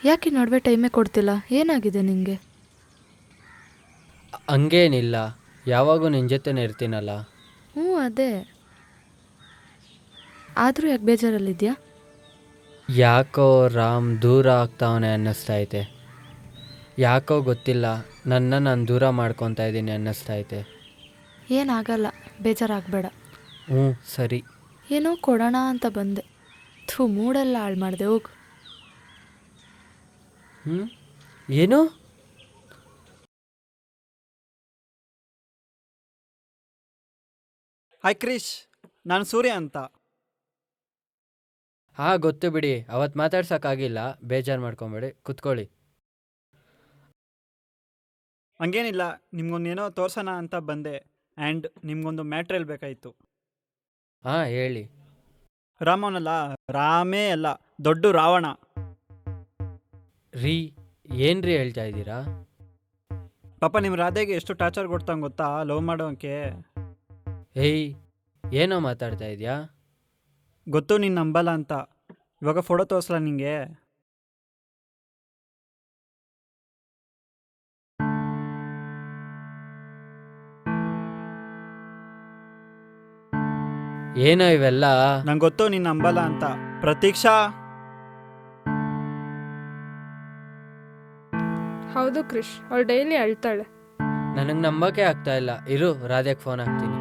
ಯಾಕೆ ಈ ನಡುವೆ ಟೈಮೇ ಕೊಡ್ತಿಲ್ಲ? ಏನಾಗಿದೆ ನಿಂಗೆ? ಹಂಗೇನಿಲ್ಲ, ಯಾವಾಗೂ ನಿನ್ನ ಜೊತೆನೇ ಇರ್ತೀನಲ್ಲ. ಅದೇ. ಆದರೂ ಯಾಕೆ ಬೇಜಾರಲ್ಲಿದ್ಯಾ? ಯಾಕೋ ರಾಮ್ ದೂರ ಆಗ್ತಾವನೆ ಅನ್ನಿಸ್ತೈತೆ. ಯಾಕೋ ಗೊತ್ತಿಲ್ಲ, ನಾನು ದೂರ ಮಾಡ್ಕೊತಾ ಇದ್ದೀನಿ ಅನ್ನಿಸ್ತೈತೆ. ಏನಾಗಲ್ಲ, ಬೇಜಾರಾಗಬೇಡ. ಸರಿ. ಏನೋ ಕೊಡೋಣ ಅಂತ ಬಂದೆ. ಮೂಡೆಲ್ಲ ಹಾಳು ಮಾಡಿದೆ, ಹೋಗು. ಏನು? ಹಾಯ್ ಕ್ರಿಶ್, ನಾನು ಸೂರ್ಯ ಅಂತ. ಹಾಂ, ಗೊತ್ತು ಬಿಡಿ. ಅವತ್ತು ಮಾತಾಡ್ಸೋಕ್ಕಾಗಿಲ್ಲ, ಬೇಜಾರು ಮಾಡ್ಕೊಬೇಡಿ, ಕುತ್ಕೊಳ್ಳಿ. ಹಂಗೇನಿಲ್ಲ, ನಿಮ್ಗೊಂದೇನೋ ತೋರ್ಸೋಣ ಅಂತ ಬಂದೆ. ಆ್ಯಂಡ್ ನಿಮ್ಗೊಂದು ಮ್ಯಾಟ್ರ್ ಬೇಕಾಯಿತು. ಹಾಂ, ಹೇಳಿ. ರಾಮನಲ್ಲ, ರಾಮೇ ಅಲ್ಲ, ದೊಡ್ಡ ರಾವಣ. ಏನ್ರಿ ಹೇಳ್ತಾ ಇದ್ದೀರಾ? ಪಾಪ ನಿಮ್ಮ ರಾಧೆಗೆ ಎಷ್ಟು ಟಾರ್ಚರ್ ಕೊಡ್ತಾಂಗೆ ಗೊತ್ತಾ ಲವ್ ಮಾಡೋಕೆ? ಏನೋ ಮಾತಾಡ್ತಾ ಇದೆಯಾ? ಗೊತ್ತು ನೀನು ನಂಬಲ್ಲ ಅಂತ. ಇವಾಗ ಫೋಟೋ ತೋರಿಸ್ಲಾ ನಿಂಗೆ? ಏನೋ ಇವೆಲ್ಲ? ನಂಗೆ ಗೊತ್ತು ನೀನು ನಂಬಲ್ಲ ಅಂತ. ಪ್ರತೀಕ್ಷಾ. ಹೌದು ಕ್ರಿಶ್, ಅವಳು ಡೈಲಿ ಅಳ್ತಾಳೆ. ನನಗೆ ನಂಬಕ್ಕೆ ಆಗ್ತಾ ಇಲ್ಲ. ಇರು, ರಾಧೆಗೆ ಫೋನ್ ಹಾಕ್ತೀನಿ.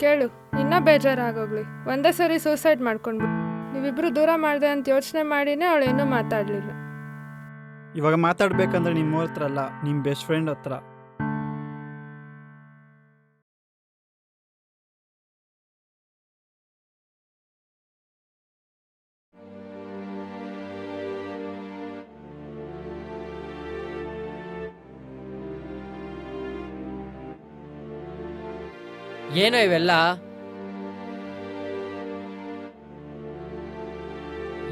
ಕೇಳು, ಇನ್ನೂ ಬೇಜಾರಾಗೋಗ್ಲಿ. ಒಂದೇ ಸರಿ ಸೂಸೈಡ್ ಮಾಡ್ಕೊಂಡ್ಬಿಡು. ನೀವಿಬ್ರು ದೂರ ಮಾಡಿದೆ ಅಂತ ಯೋಚನೆ ಮಾಡಿನೇ ಅವಳೇನೂ ಮಾತಾಡಲಿಲ್ಲ. ಇವಾಗ ಮಾತಾಡ್ಬೇಕಂದ್ರೆ ನಿಮ್ಮ ಹತ್ರ ಅಲ್ಲ, ನಿಮ್ಮ ಬೆಸ್ಟ್ ಫ್ರೆಂಡ್ ಹತ್ರ. ಏನೋ ಇವೆಲ್ಲ?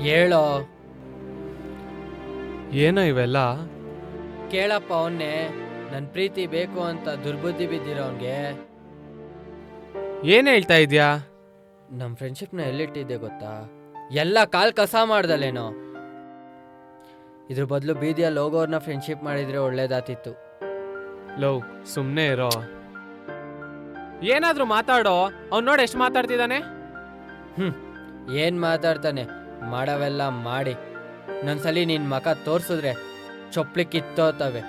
ಹೇಳೋ. ಏನೋ ಇವೆಲ್ಲ? ಕೇಳಪ್ಪ ಅವನ್ನೇ. ನನ್ನ ಪ್ರೀತಿ ಬೇಕು ಅಂತ ದುರ್ಬುದ್ಧಿ ಬಿದ್ದಿರೋನ್ಗೆ. ಏನು ಹೇಳ್ತಾ ಇದೆಯಾ? ನಮ್ಮ ಫ್ರೆಂಡ್ಶಿಪ್ನ ಎಲ್ಲಿಟ್ಟಿದ್ದೆ ಗೊತ್ತಾ? ಎಲ್ಲ ಕಾಲ್ ಕಸ ಮಾಡ್ದಲ್ಲೇನೋ. ಇದ್ರ ಬದಲು ಬೀದಿಯಲ್ಲಿ ಹೋಗೋರ್ನ ಫ್ರೆಂಡ್ಶಿಪ್ ಮಾಡಿದ್ರೆ ಒಳ್ಳೇದಾತಿತ್ತು. ಲವ್, ಸುಮ್ಮನೆ ಇರೋ. ಏನಾದರೂ ಮಾತಾಡೋ. ಅವ್ನು ನೋಡಿ ಎಷ್ಟು ಮಾತಾಡ್ತಿದ್ದಾನೆ. ಏನು ಮಾತಾಡ್ತಾನೆ? ಮಾಡವೆಲ್ಲ ಮಾಡಿ ಇನ್ನೊಂದ್ಸಲಿ ನಿನ್ನ ಮಕ ತೋರಿಸಿದ್ರೆ ಚೊಪ್ಲಿ ಕಿತ್ತೋತವೆ.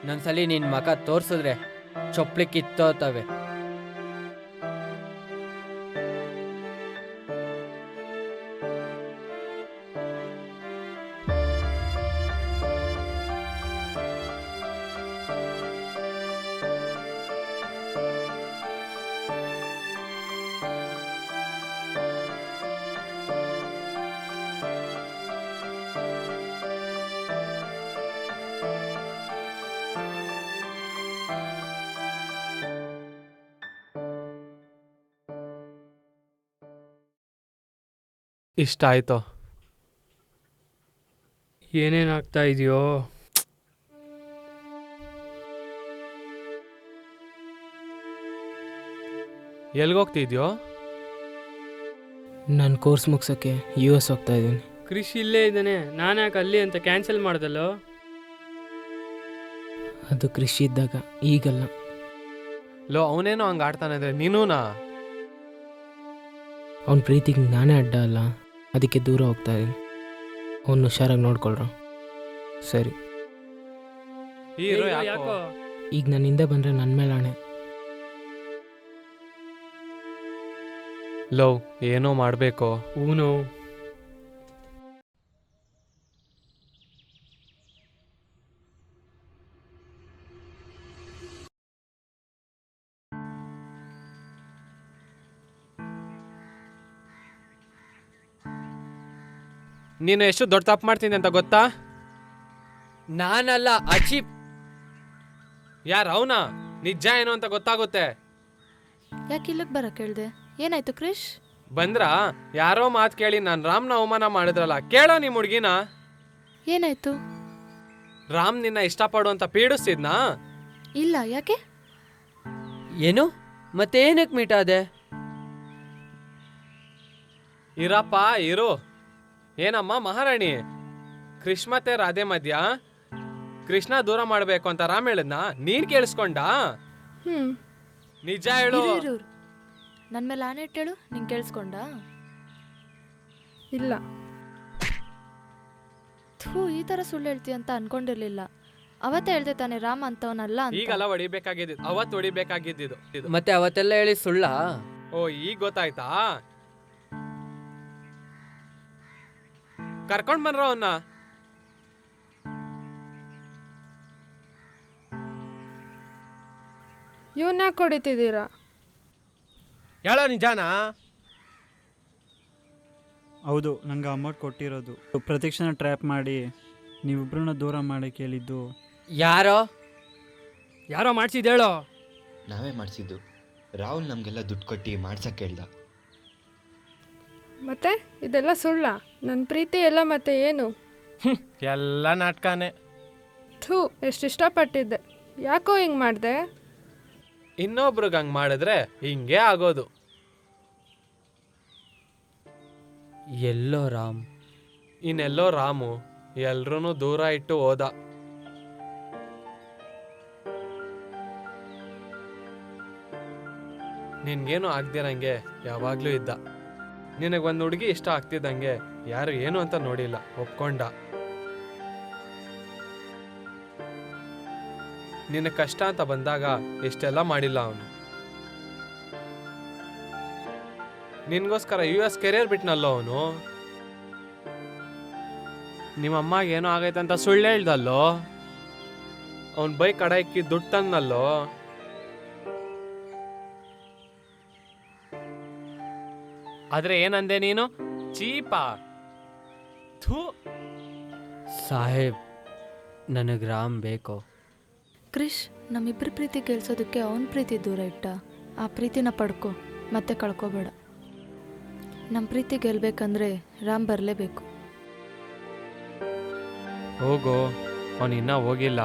ಇನ್ನೊಂದ್ಸಲಿ ನಿನ್ನ ಮಕ ತೋರಿಸಿದ್ರೆ ಚೊಪ್ಲಿ ಕಿತ್ತೋತವೆ. ಇಷ್ಟ ಆಯ್ತೋ? ಏನೇನಾಗ್ತಾ ಇದೆಯೋ? ಎಲ್ಗೋಗ್ತಿದ್ಯೋ? ನಾನು ಕೋರ್ಸ್ ಮುಗ್ಸೋಕ್ಕೆ US ಹೋಗ್ತಾ ಇದ್ದೀನಿ. ಕ್ರಿಶ್ ಇಲ್ಲೇ ಇದ್ದಾನೆ. ನಾನು ಯಾಕೆ ಅಲ್ಲಿ ಅಂತ ಕ್ಯಾನ್ಸಲ್ ಮಾಡ್ದಲ್ಲೋ? ಅದು ಕೃಷಿ ಇದ್ದಾಗ, ಈಗಲ್ಲ. ಲೋ, ಅವನೇನೋ ಹಂಗೆ ಆಡ್ತಾನೆ ಇದ್ರೆ ನೀನೂನಾ? ಅವನ ಪ್ರೀತಿಗೆ ನಾನೇ ಅಡ್ಡ ಅಲ್ಲ, ಅದಕ್ಕೆ ದೂರ ಹೋಗ್ತಾ ಇದ್ದೀನಿ. ಅವನು ಹುಷಾರಾಗಿ ನೋಡ್ಕೊಳ್ರ. ಸರಿ. ಯಾಕೋ? ಈಗ ನನ್ನ ಹಿಂದೆ ಬಂದರೆ ನನ್ನ ಮೇಲೆ ಆಣೆ. ಲವ್, ಏನೋ ಮಾಡಬೇಕು. ಊನು. ನೀನು ಎಷ್ಟು ದೊಡ್ಡ ತಪ್ಪು ಮಾಡ್ತೀನಿ ಅಂತ ಗೊತ್ತಾ? ನಾನಲ್ಲ, ಅಚೀಪ್. ಯಾರು ಅವನಾ? ನಿಜ ಏನು ಅಂತ ಗೊತ್ತಾಗುತ್ತೆ. ಯಾಕೆ ಇಲ್ಲಿಗೆ ಬರಕ್ಕೆ ಹೇಳ್ದೆ? ಏನಾಯ್ತು ಕ್ರಿಶ್? ಬಂದ್ರಾ? ಯಾರೋ ಮಾತು ಕೇಳಿ ನಾನು ರಾಮ್ನ ಅವಮಾನ ಮಾಡಿದ್ರಲ್ಲ, ಕೇಳೋ ನಿಮ್ಮ ಹುಡುಗಿನ. ಏನಾಯ್ತು? ರಾಮ್ ನಿನ್ನ ಇಷ್ಟಪಡು ಅಂತ ಪೀಡಿಸ್ತಿದ್ನಾ? ಇಲ್ಲ, ಯಾಕೆ? ಏನು? ಮತ್ತೆ ಏನಕ್ಕೆ ಮೀಟ್ ಆದೆ? ಇರಪ್ಪ ಇರು. ಏನಮ್ಮ ಮಹಾರಾಣಿ, ಕೃಷ್ಣ ಮತ್ತೆ ರಾಧೆ ಮಧ್ಯ ಕೃಷ್ಣ ದೂರ ಮಾಡ್ಬೇಕು ಅಂತ ರಾಮ್ ಹೇಳಿದ್ನಾ? ನೀನ್ ಕೇಳಿಸ್ಕೊಂಡ? ಹ್ಞೂ ನಿಜ ಹೇಳು. ಇರು. ನನ್ನ ಮೇಲೆ ಆನೆ ಇಟ್ಟೇಳು, ನಿಂಗೆ ಕೇಳಿಸ್ಕೊಂಡ? ಇಲ್ಲ. ಥೂ, ಈ ಥರ ಸುಳ್ಳು ಹೇಳ್ತೀಯ ಅಂತ ಅನ್ಕೊಂಡಿರ್ಲಿಲ್ಲ. ಅವತ್ತೇ ಹೇಳ್ದೆ ತಾನೆ ರಾಮ ಅಂತವನಲ್ಲ ಅಂತ. ಈಗಲ್ಲ ಹೊಡಿಬೇಕಾಗಿದ್ದು, ಅವತ್ತು ಹೊಡಿಬೇಕಾಗಿದ್ದು. ಮತ್ತೆ ಅವತ್ತೆಲ್ಲ ಹೇಳಿ ಸುಳ್ಳ? ಓ, ಈಗ ಗೊತ್ತಾಯ್ತಾ? ಕರ್ಕೊಂಡ್ ಬಂದ್ರ ಅವನ್ನ. ಇವನ್ನ ಯಾಕೆ ಹೊಡಿತಿದ್ದೀರಾ? ಹೇಳೋ ನಿಜಾನಾ? ಹೌದು, ನಂಗೆ ಅಮೌಂಟ್ ಕೊಟ್ಟಿರೋದು. ಪ್ರತೀಕ್ಷೆನ ಟ್ರ್ಯಾಪ್ ಮಾಡಿ ನೀವಿಬ್ರನ್ನ ದೂರ ಮಾಡಕ್ಕೆ ಹೇಳಿದ್ದು. ಯಾರೋ ಯಾರೋ ಮಾಡ್ಸಿದ್ದು ಹೇಳೋ. ನಾವೇ ಮಾಡಿಸಿದ್ದು. ರಾಹುಲ್ ನಮಗೆಲ್ಲ ದುಡ್ಡು ಕೊಟ್ಟು ಮಾಡ್ಸಕ್ಕೆ ಹೇಳ್ದ. ಮತ್ತೆ ಇದೆಲ್ಲ ಸುಳ್ಳ? ನನ್ನ ಪ್ರೀತಿ ಎಲ್ಲ ಮತ್ತೆ ಏನು? ಎಲ್ಲ ನಾಟಕನೇ. ಥೂ, ಎಷ್ಟು ಇಷ್ಟಪಟ್ಟಿದ್ದೆ, ಯಾಕೋ ಹಿಂಗೆ ಮಾಡಿದೆ? ಇನ್ನೊಬ್ರಿಗೆ ಹಂಗ್ ಮಾಡಿದ್ರೆ ಹಿಂಗೆ ಆಗೋದು. ಎಲ್ಲೋ ರಾಮ್. ಇನ್ನೆಲ್ಲೋ ರಾಮು ಎಲ್ರೂ ದೂರ ಇಟ್ಟು ಹೋದ. ನಿನ್ಗೇನು ಆಗ್ದಿರಂಗೆ ಯಾವಾಗ್ಲೂ ಇದ್ದ. ನಿನಗೊಂದು ಹುಡುಗಿ ಇಷ್ಟ ಆಗ್ತಿದ್ದಂಗೆ ಯಾರು ಏನು ಅಂತ ನೋಡಿಲ್ಲ, ಒಪ್ಕೊಂಡ. ನಿನ್ನ ಕಷ್ಟ ಅಂತ ಬಂದಾಗ ಇಷ್ಟೆಲ್ಲ ಮಾಡಿಲ್ಲ ಅವನು. ನಿನ್ಗೋಸ್ಕರ US ಕೆರಿಯರ್ ಬಿಟ್ನಲ್ಲೋ ಅವನು. ನಿಮ್ಮಮ್ಮಗೆ ಏನೋ ಆಗೈತೆ ಅಂತ ಸುಳ್ಳು ಹೇಳ್ದಲ್ಲೋ. ಅವನ್ ಬೈಕ್ ಕಡ ಇಕ್ಕಿ ದುಡ್ಡು ತಂದಲ್ಲೋ. ಆದ್ರೆ ಏನಂದೆ ನೀನು? ಚೀಪಾ. ಥೂ. ಸಾಹೇಬ್, ನನಗೆ ರಾಮ್ ಬೇಕು. ಕ್ರಿಶ್, ನಮ್ಮಿಬ್ಬರ ಪ್ರೀತಿ ಗೆಲ್ಸೋದಕ್ಕೆ ಅವನ ಪ್ರೀತಿ ದೂರ ಇಟ್ಟ. ಆ ಪ್ರೀತಿನ ಪಡ್ಕೊ, ಮತ್ತೆ ಕಳ್ಕೊಬೇಡ. ನಮ್ಮ ಪ್ರೀತಿ ಗೆಲ್ಬೇಕಂದ್ರೆ ರಾಮ್ ಬರಲೇಬೇಕು. ಹೋಗು, ಅವನು ಇನ್ನೂ ಹೋಗಿಲ್ಲ,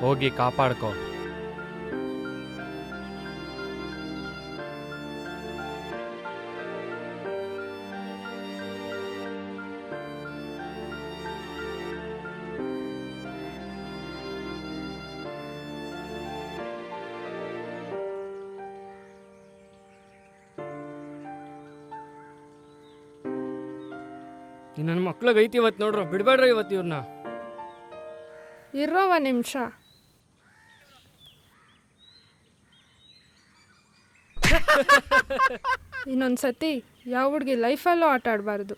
ಹೋಗಿ ಕಾಪಾಡ್ಕೊ. ನನ್ನ ಮಕ್ಳಿಗೆ ಐತಿ ಇವತ್ತು ನೋಡ್ರು, ಬಿಡ್ಬೇಡ್ರಿ ಇವತ್ತು ಇವ್ರನ್ನ. ಇರೋ ಒಂದು ನಿಮಿಷ. ಇನ್ನೊಂದು ಸತಿ ಯಾವ ಹುಡುಗಿ ಲೈಫಲ್ಲೂ ಆಟ ಆಡಬಾರ್ದು.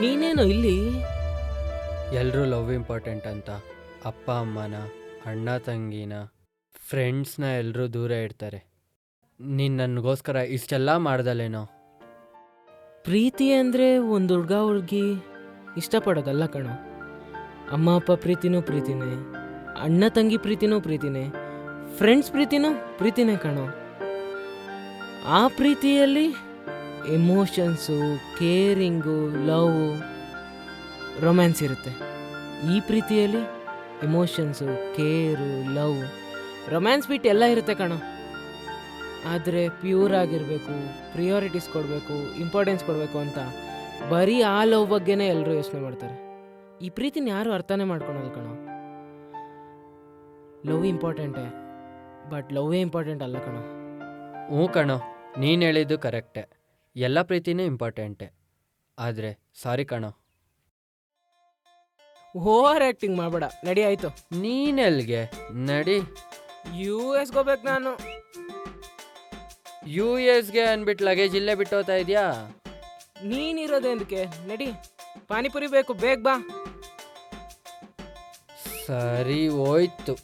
ನೀನೇನು ಇಲ್ಲಿ? ಎಲ್ಲರೂ ಲವ್ ಇಂಪಾರ್ಟೆಂಟ್ ಅಂತ ಅಪ್ಪ ಅಮ್ಮನ, ಅಣ್ಣ ತಂಗಿನ, ಫ್ರೆಂಡ್ಸ್ನ ಎಲ್ಲರೂ ದೂರ ಇಡ್ತಾರೆ. ನೀನು ನನಗೋಸ್ಕರ ಇಷ್ಟೆಲ್ಲ ಮಾಡ್ದಲ್ಲೇನೋ. ಪ್ರೀತಿ ಅಂದರೆ ಒಂದು ಹುಡುಗಿ ಇಷ್ಟಪಡೋದಲ್ಲ ಕಣೋ. ಅಮ್ಮ ಅಪ್ಪ ಪ್ರೀತಿನೂ ಪ್ರೀತಿನೇ, ಅಣ್ಣ ತಂಗಿ ಪ್ರೀತಿನೂ ಪ್ರೀತಿನೇ, ಫ್ರೆಂಡ್ಸ್ ಪ್ರೀತಿನೇ ಕಣೋ. ಆ ಪ್ರೀತಿಯಲ್ಲಿ ಎಮೋಷನ್ಸು, ಕೇರಿಂಗು, ಲವ್, ರೊಮ್ಯಾನ್ಸ್ ಇರುತ್ತೆ. ಈ ಪ್ರೀತಿಯಲ್ಲಿ ಎಮೋಷನ್ಸು, ಕೇರು, ಲವ್, ರೊಮ್ಯಾನ್ಸ್ ಬಿಟ್ಟು ಎಲ್ಲ ಇರುತ್ತೆ ಕಣೋ. ಆದರೆ ಪ್ಯೂರ್ ಆಗಿರಬೇಕು, ಪ್ರಿಯಾರಿಟೀಸ್ ಕೊಡಬೇಕು, ಇಂಪಾರ್ಟೆನ್ಸ್ ಕೊಡಬೇಕು ಅಂತ ಬರೀ ಆ ಲವ್ ಬಗ್ಗೆನೇ ಎಲ್ಲರೂ ಯೋಚನೆ ಮಾಡ್ತಾರೆ. ಈ ಪ್ರೀತಿನ ಯಾರು ಅರ್ಥನೇ ಮಾಡ್ಕೊಳಲ್ಲ ಕಣೋ. ಲವ್ ಇಂಪಾರ್ಟೆಂಟೇ, ಬಟ್ ಲವ್ವೇ ಇಂಪಾರ್ಟೆಂಟ್ ಅಲ್ಲ ಕಣೋ. ಹ್ಞೂ ಕಣೋ, ನೀನು ಹೇಳಿದ್ದು ಕರೆಕ್ಟೇ. ಎಲ್ಲ ಪ್ರೀತಿನೂ ಇಂಪಾರ್ಟೆಂಟೇ. ಆದರೆ ಸಾರಿ ಕಣೋ. ಓವರ್ ಆ್ಯಕ್ಟಿಂಗ್ ಮಾಡಬೇಡ, ನಡಿ ಆಯಿತು. ನೀನೆಲ್ಗೆ ನಡಿ. US ಹೋಗ್ಬೇಕು ನಾನು. US ಅಂದ್ಬಿಟ್ಟು ಲಗೇಜ್ ಇಲ್ಲೇ ಬಿಟ್ಟು ಹೋಗ್ತಾ ಇದೆಯಾ? ನೀನಿರೋದೇಂದಕ್ಕೆ, ನಡಿ. ಪಾನಿಪುರಿ ಬೇಕು, ಬೇಗ ಬಾ. ಸರಿ ಹೋಯ್ತು.